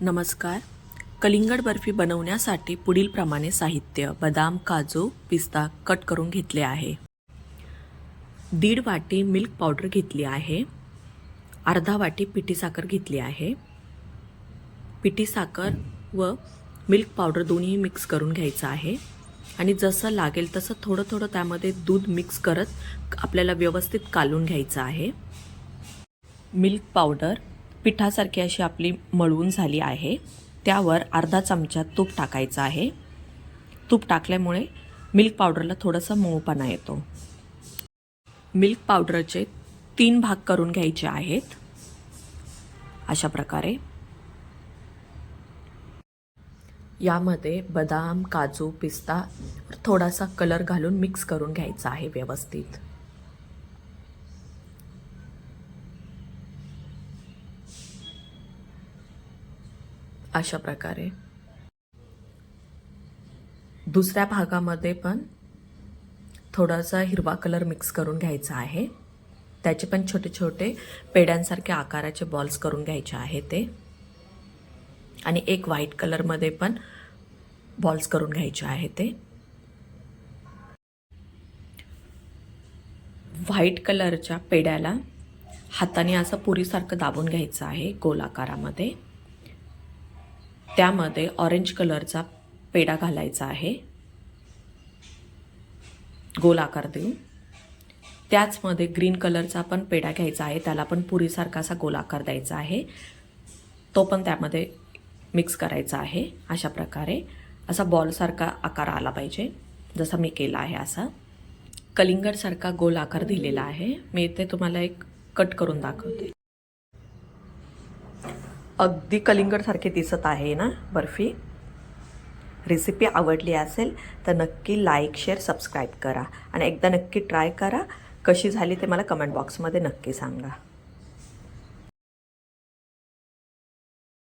नमस्कार. कलिंगड बर्फी बनवण्यासाठी पुढील प्रमाणे साहित्य: बदाम, काजू, पिस्ता कट करून घेतले आहे. 1.5 वाटी मिल्क पावडर घेतली आहे. अर्धा वाटी पिठी साखर घेतली आहे. पिठी साखर व मिल्क पावडर दोन्ही मिक्स करून घ्यायचं आहे आणि जसं लागेल तसं थोडं थोडं त्यामध्ये दूध मिक्स करत आपल्याला व्यवस्थित कालून घ्यायचं आहे. मिल्क पावडर पिठासारखी अशी आपली मळून झाली आहे. त्यावर अर्धा चमचा तूप टाकायचं आहे. तूप टाकल्यामुळे मिल्क पावडरला थोडासा मऊपणा येतो. मिल्क पावडरचे 3 भाग करून घ्यायचे आहेत. अशा प्रकारे यामध्ये बदाम, काजू, पिस्ता थोडासा कलर घालून मिक्स करून घ्यायचा आहे व्यवस्थित. अशा प्रकारे दुसऱ्या भागामध्ये पण थोडासा हिरवा कलर मिक्स करून घ्यायचा आहे. त्याचे पण छोटे छोटे पेड्यांसारखे आकाराचे बॉल्स करून घ्यायचे आहे ते. आणि एक व्हाईट कलरमध्ये पण बॉल्स करून घ्यायचे आहे ते. व्हाईट कलरच्या पेड्याला हाताने असं पुरीसारखं दाबून घ्यायचं आहे गोल आकारामध्ये. त्यामध्ये ऑरेंज कलरचा पेढा घालायचा आहे गोल आकार देऊन. त्याचमध्ये ग्रीन कलरचा पण पेढा घ्यायचा आहे. त्याला पण पुरीसारखा असा गोल आकार द्यायचा आहे. तो पण त्यामध्ये मिक्स करायचा आहे. अशा प्रकारे असा बॉलसारखा आकार आला पाहिजे, जसा मी केला आहे असा. कलिंगडसारखा गोल आकार दिलेला आहे. मी इथे तुम्हाला एक कट करून दाखवते. अगदी कलिंगडसारखे दिसत आहे ना बर्फी. रेसिपी आवडली असेल तर नक्की लाईक, शेअर, सबस्क्राईब करा आणि एकदा नक्की ट्राय करा. कशी झाली ते मला कमेंट बॉक्समध्ये नक्की सांगा.